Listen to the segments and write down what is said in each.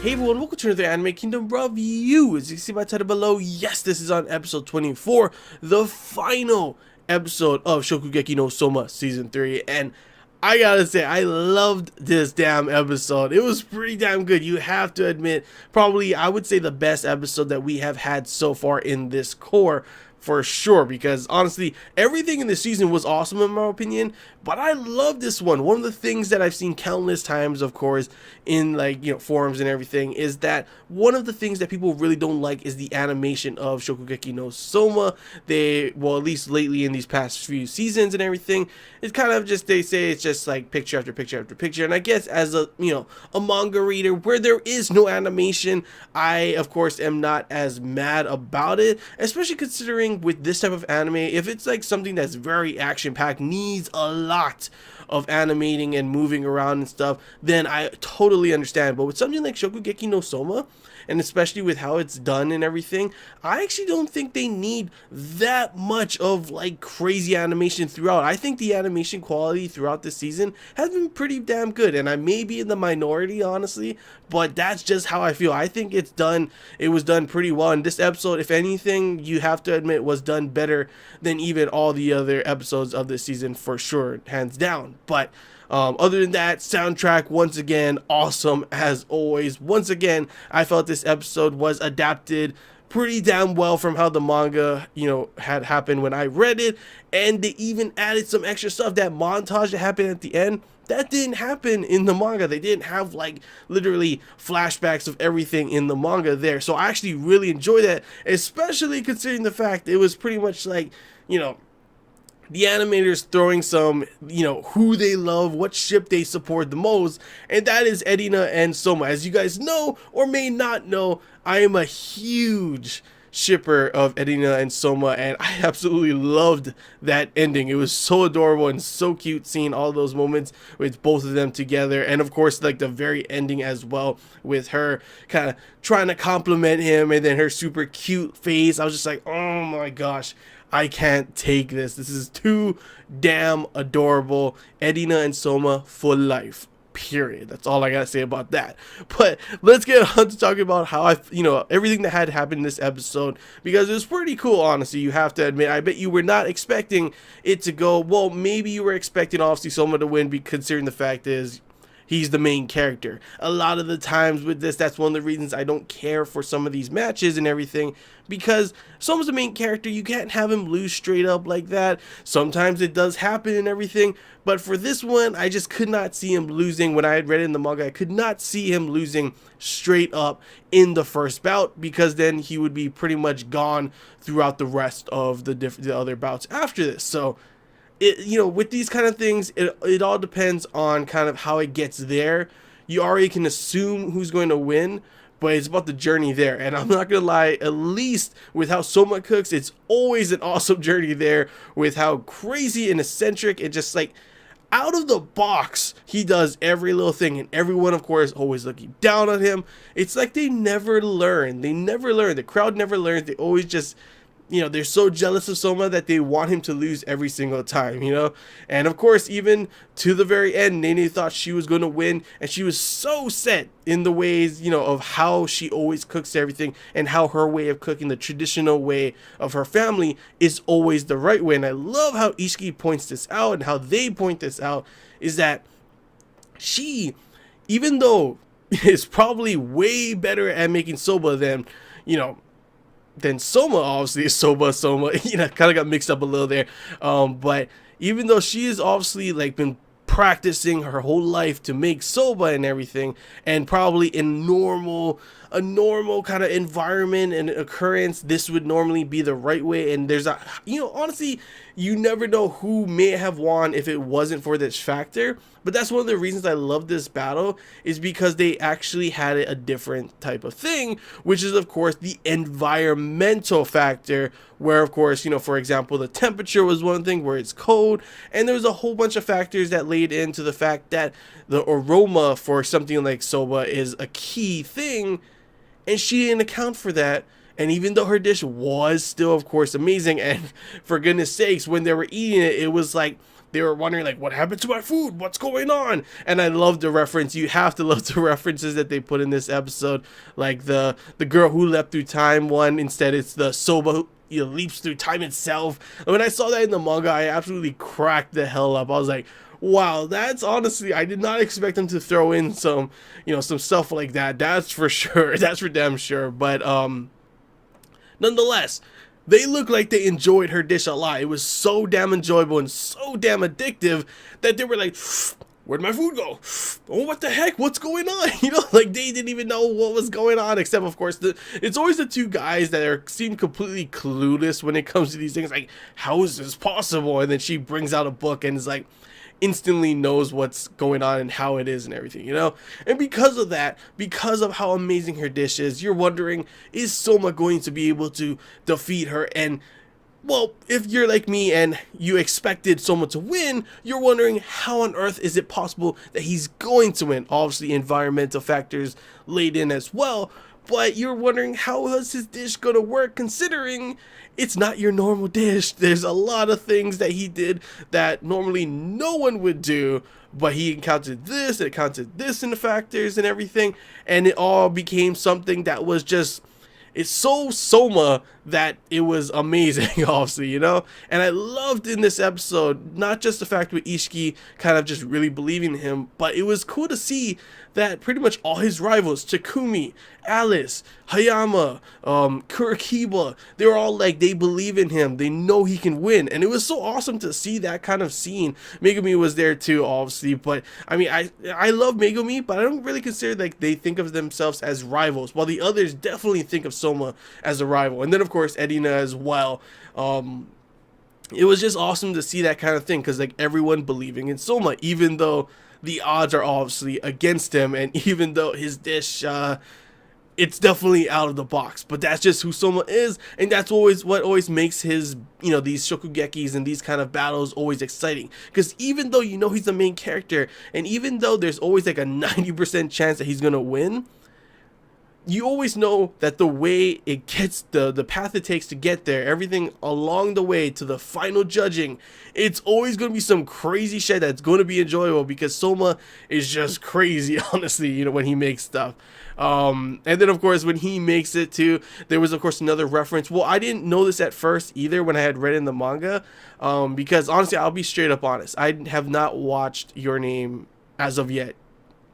Hey everyone, welcome to another Anime Kingdom review. As you can see by the title below, yes, this is on episode 24, the final episode of Shokugeki no Soma Season 3, and I gotta say, I loved this damn episode. It was pretty damn good, you have to admit. Probably, I would say the best episode that we have had so far in this core, for sure, because honestly, everything in this season was awesome in my opinion, but I love this one. One of the things that I've seen countless times, of course, in forums and everything, is that one of the things that people really don't like is the animation of Shokugeki no Soma. Well, at least lately in these past few seasons and everything, it's kind of just, they say it's just like picture after picture after picture, and I guess as a manga reader where there is no animation, I of course am not as mad about it, especially considering with this type of anime, if it's like something that's very action packed, needs a lot of animating and moving around and stuff, then I totally understand. But with something like Shokugeki no Soma, and especially with how it's done and everything, I actually don't think they need that much of like crazy animation throughout. I think the animation quality throughout the season has been pretty damn good, and I may be in the minority honestly, but that's just how I feel. I think it was done pretty well, and this episode, if anything, you have to admit, was done better than even all the other episodes of this season for sure, hands down. But other than that, soundtrack once again awesome as always. Once again, I felt this episode was adapted pretty damn well from how the manga had happened when I read it, and they even added some extra stuff. That montage that happened at the end, that didn't happen in the manga. They didn't have like literally flashbacks of everything in the manga there, so I actually really enjoy that, especially considering the fact it was pretty much like the animators throwing some, who they love, what ship they support the most, and that is Erina and Soma. As you guys know, or may not know, I am a huge shipper of Erina and Soma, and I absolutely loved that ending. It was so adorable and so cute seeing all those moments with both of them together, and of course like the very ending as well, with her kind of trying to compliment him and then her super cute face. I was just like, oh my gosh, I can't take this. This is too damn adorable. Erina and Soma for life. Period. That's all I gotta say about that. But let's get on to talking about how everything that had happened in this episode, because it was pretty cool, honestly. You have to admit, I bet you were not expecting it to go well. Maybe you were expecting obviously Soma to win, considering the fact is he's the main character. A lot of the times with this, that's one of the reasons I don't care for some of these matches and everything, because Soma's the main character. You can't have him lose straight up like that. Sometimes it does happen and everything, but for this one, I just could not see him losing. When I had read it in the manga, I could not see him losing straight up in the first bout, because then he would be pretty much gone throughout the rest of the other bouts after this. So with these kind of things, it all depends on kind of how it gets there. You already can assume who's going to win, but it's about the journey there. And I'm not gonna lie, at least with how Soma cooks, it's always an awesome journey there, with how crazy and eccentric and just like out of the box he does every little thing, and everyone of course always looking down on him. It's like they never learn. The crowd never learns. They always just they're so jealous of Soma that they want him to lose every single time, And of course, even to the very end, Nene thought she was going to win, and she was so set in the ways, of how she always cooks everything, and how her way of cooking, the traditional way of her family, is always the right way. And I love how Ishiki points this out, and how they point this out, is that she, even though is probably way better at making soba than Soma, obviously. Soma, kind of got mixed up a little there. But even though she is obviously like been practicing her whole life to make soba and everything, and probably in a normal kind of environment and occurrence, this would normally be the right way. And there's honestly, you never know who may have won if it wasn't for this factor. But that's one of the reasons I love this battle, is because they actually had it a different type of thing, which is of course the environmental factor, where of course, for example, the temperature was one thing, where it's cold, and there was a whole bunch of factors that laid into the fact that the aroma for something like soba is a key thing, and she didn't account for that. And even though her dish was still, of course, amazing, and for goodness sakes, when they were eating it, it was like they were wondering, like, what happened to my food? What's going on? And I love the reference. You have to love the references that they put in this episode, like the girl who leapt through time one. Instead, it's the Soma who, leaps through time itself. And when I saw that in the manga, I absolutely cracked the hell up. I was like, wow, that's honestly, I did not expect them to throw in some, some stuff like that. That's for sure. That's for damn sure. But nonetheless, they looked like they enjoyed her dish a lot. It was so damn enjoyable and so damn addictive that they were like, where'd my food go? Oh, what the heck? What's going on? Like they didn't even know what was going on, except of course it's always the two guys that seem completely clueless when it comes to these things. Like, how is this possible? And then she brings out a book and is like, instantly knows what's going on and how it is and everything, and because of that, because of how amazing her dish is, you're wondering, is Soma going to be able to defeat her? And well, if you're like me and you expected Soma to win, you're wondering, how on earth is it possible that he's going to win? Obviously environmental factors laid in as well, but you're wondering, how is his dish going to work, considering it's not your normal dish. There's a lot of things that he did that normally no one would do, but he encountered this, it encountered this in the factors and everything, and it all became something that was just, it's so Soma that it was amazing, obviously, And I loved in this episode, not just the fact with Ishiki kind of just really believing in him, but it was cool to see that pretty much all his rivals, Takumi, Alice, Hayama, Kurikiba, they were all like, they believe in him, they know he can win, and it was so awesome to see that kind of scene. Megumi was there too, obviously, but I mean, I love Megumi, but I don't really consider like they think of themselves as rivals, while the others definitely think of Soma as a rival, and then of course Edina as well. It was just awesome to see that kind of thing, because like everyone believing in Soma, even though the odds are obviously against him, and even though his dish, it's definitely out of the box, but that's just who Soma is, and that's always what always makes his, these Shokugekis and these kind of battles always exciting, because even though he's the main character, and even though there's always like a 90% chance that he's gonna win, you always know that the way it gets, the path it takes to get there, everything along the way to the final judging, it's always going to be some crazy shit that's going to be enjoyable, because Soma is just crazy, honestly, when he makes stuff. And then of course when he makes it too, there was of course another reference. Well, I didn't know this at first either when I had read in the manga, because honestly, I'll be straight up honest, I have not watched Your Name as of yet.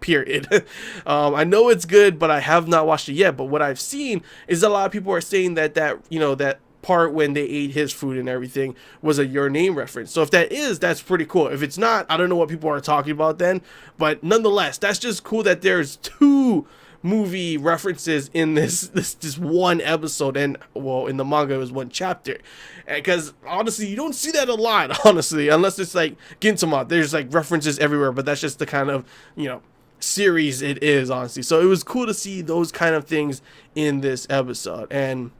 Period. I know it's good, but I have not watched it yet. But what I've seen is a lot of people are saying that that part when they ate his food and everything was a Your Name reference. So if that is, that's pretty cool. If it's not, I don't know what people are talking about then. But nonetheless, that's just cool that there's two movie references in this one episode, and well, in the manga it was one chapter, because honestly you don't see that a lot, honestly, unless it's like Gintama. There's like references everywhere, but that's just the kind of series it is, honestly. So it was cool to see those kind of things in this episode, and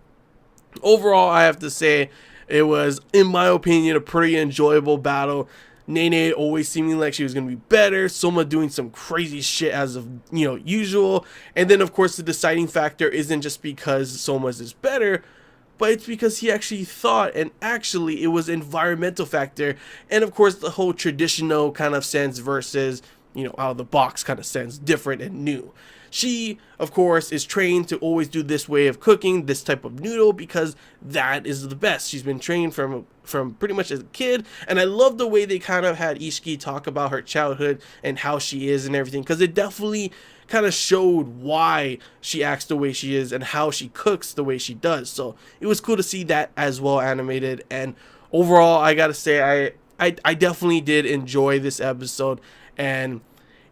overall I have to say it was, in my opinion, a pretty enjoyable battle. Nene always seeming like she was going to be better, Soma doing some crazy shit as of usual, and then of course the deciding factor isn't just because Soma's is better, but it's because he actually thought, and actually it was environmental factor, and of course the whole traditional kind of sense versus out of the box kind of sense, different and new. She, of course, is trained to always do this way of cooking, this type of noodle, because that is the best. She's been trained from pretty much as a kid, and I love the way they kind of had Ishiki talk about her childhood and how she is and everything, because it definitely kind of showed why she acts the way she is and how she cooks the way she does. So it was cool to see that as well animated, and overall, I gotta say, I definitely did enjoy this episode. And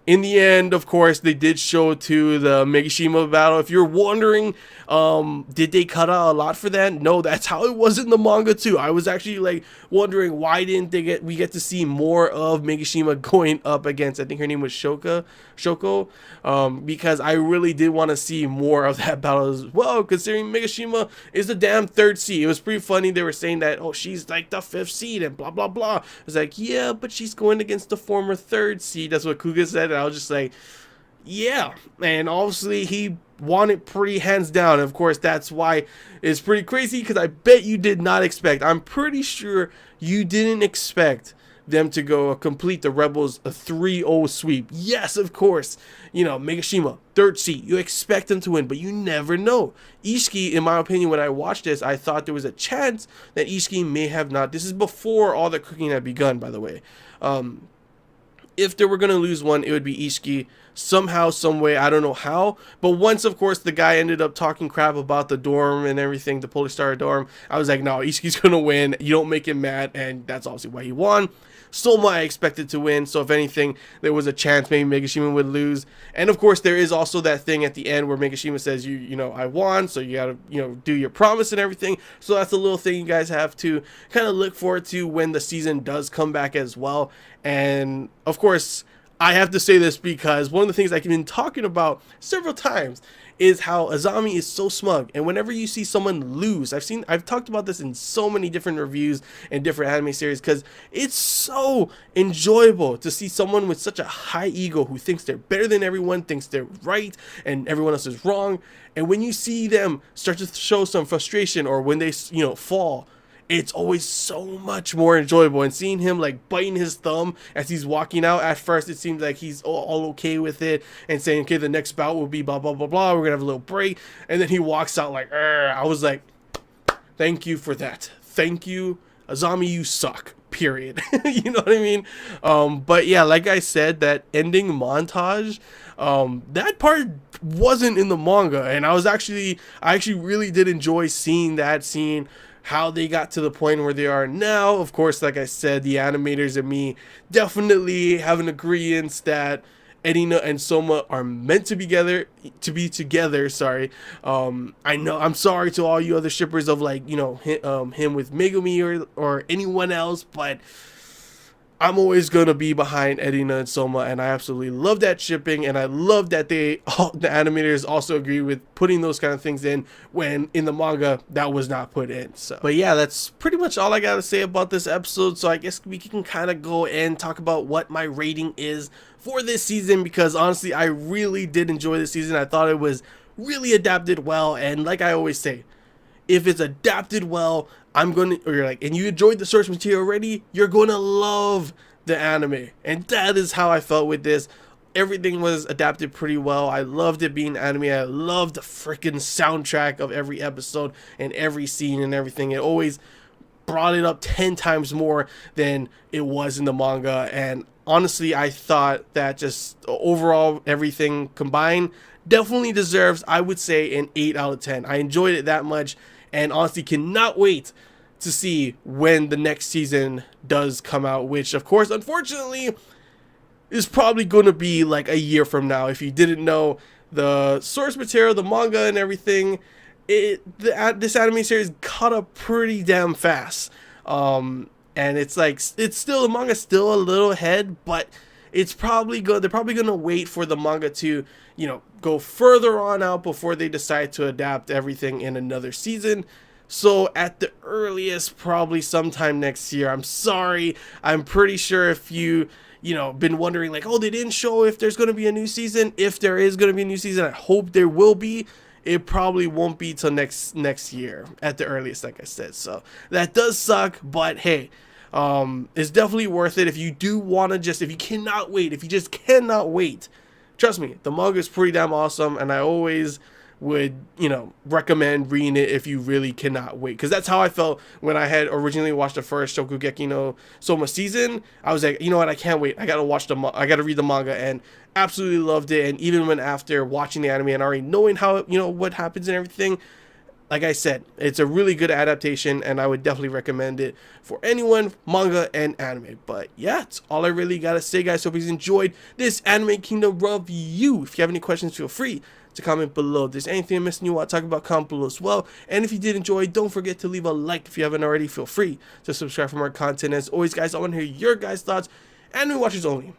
in the end, of course, they did show to the Megashima battle. If you're wondering, did they cut out a lot for that? No, that's how it was in the manga too. I was actually like wondering, why didn't we get to see more of Megashima going up against, I think her name was Shoko, because I really did want to see more of that battle as well, considering Megashima is the damn third seed. It was pretty funny. They were saying that, oh, she's like the fifth seed and blah blah blah. It's like, yeah, but she's going against the former third seed. That's what Kuga said, and I was just like, yeah. And obviously he want it pretty hands down. And of course, that's why it's pretty crazy, because I bet you did not expect, I'm pretty sure you didn't expect them to go complete the Rebels a 3-0 sweep. Yes, of course, you know, Megashima, third seed, you expect them to win, but you never know. Ishiki, in my opinion, when I watched this, I thought there was a chance that Ishiki may have not, this is before all the cooking had begun, by the way. If they were going to lose one, it would be Ishiki, somehow, some way, I don't know how. But once, of course, the guy ended up talking crap about the dorm and everything, the Polar Star dorm, I was like, no, Ishiki's going to win. You don't make him mad, and that's obviously why he won. Soma I expected to win, so if anything, there was a chance maybe Megashima would lose. And of course, there is also that thing at the end where Megashima says, you know, I won, so you gotta, you know, do your promise and everything. So that's a little thing you guys have to kind of look forward to when the season does come back as well. And of course, I have to say this because one of the things I've been talking about several times is how Azami is so smug, and whenever you see someone lose, I've talked about this in so many different reviews and different anime series, because it's so enjoyable to see someone with such a high ego who thinks they're better than everyone, thinks they're right and everyone else is wrong. And when you see them start to show some frustration, or when they, you know, fall, it's always so much more enjoyable. And seeing him like biting his thumb as he's walking out, at first it seems like he's all okay with it and saying, okay, the next bout will be blah blah blah blah, we're gonna have a little break, and then he walks out like, I was like, thank you for that, thank you Azami, you suck, period. You know what I mean? But yeah, like I said, that ending montage, that part wasn't in the manga, and I actually really did enjoy seeing that scene, how they got to the point where they are now. Of course, like I said, the animators and me definitely have an agreement that Erina and Soma are meant to be together. Sorry. I know, I'm sorry to all you other shippers of, like, you know, him with Megumi or anyone else, but I'm always gonna be behind Erina and Soma, and I absolutely love that shipping, and I love that the animators also agree with putting those kind of things in when in the manga that was not put in. So, but yeah, that's pretty much all I gotta say about this episode. So I guess we can kind of go and talk about what my rating is for this season, because honestly, I really did enjoy this season. I thought it was really adapted well, and like I always say, if it's adapted well, and you enjoyed the source material already, you're gonna love the anime. And that is how I felt with this. Everything was adapted pretty well. I loved it being anime. I loved the freaking soundtrack of every episode and every scene and everything. It always brought it up 10 times more than it was in the manga. And honestly, I thought that just overall everything combined definitely deserves, I would say, an 8 out of 10. I enjoyed it that much, and honestly cannot wait to see when the next season does come out, which of course, unfortunately, is probably going to be like a year from now. If you didn't know, the source material, the manga and everything, this anime series caught up pretty damn fast. And it's like, it's still, the manga's still a little ahead, but it's probably good. They're probably going to wait for the manga to, you know, go further on out before they decide to adapt everything in another season. So at the earliest, probably sometime next year. I'm sorry. I'm pretty sure if you know, been wondering like, oh, they didn't show if there's going to be a new season. If there is going to be a new season, I hope there will be. It probably won't be till next year at the earliest, like I said. So that does suck, but hey, it's definitely worth it if you do want to if you cannot wait, if you just cannot wait. Trust me, the manga is pretty damn awesome, and I always would, you know, recommend reading it if you really cannot wait, because that's how I felt when I had originally watched the first Shokugeki no Soma season. I was like, you know what, I can't wait. I gotta read the manga, and absolutely loved it. And even when after watching the anime and already knowing how, you know, what happens and everything, like I said, it's a really good adaptation, and I would definitely recommend it for anyone, manga and anime. But yeah, that's all I really gotta say, guys. Hope you enjoyed this Anime Kingdom review. If you have any questions, feel free to comment below. If there's anything I'm missing you want to talk about, comment below as well. And if you did enjoy, don't forget to leave a like. If you haven't already, feel free to subscribe for more content. As always, guys, I want to hear your guys' thoughts. Anime watchers only.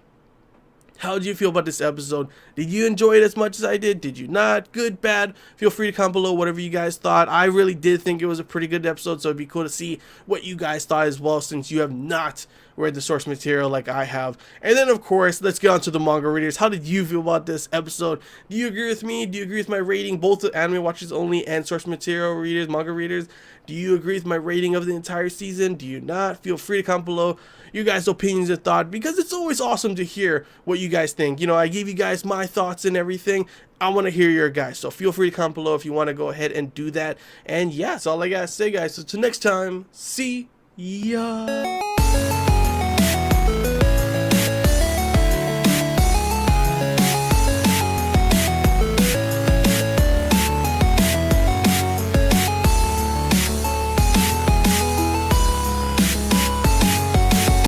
How did you feel about this episode? Did you enjoy it as much as I did? Did you not? Good, bad? Feel free to comment below whatever you guys thought. I really did think it was a pretty good episode, so it'd be cool to see what you guys thought as well, since you have not read the source material like I have. And then, of course, let's get on to the manga readers. How did you feel about this episode? Do you agree with me? Do you agree with my rating, both the anime watchers only and source material readers, manga readers? Do you agree with my rating of the entire season? Do you not? Feel free to comment below you guys' opinions and thoughts, because it's always awesome to hear what you guys think. You know, I gave you guys my thoughts and everything. I want to hear your guys, so feel free to comment below if you want to go ahead and do that. And yeah, that's all I gotta say, guys. So till next time, see ya.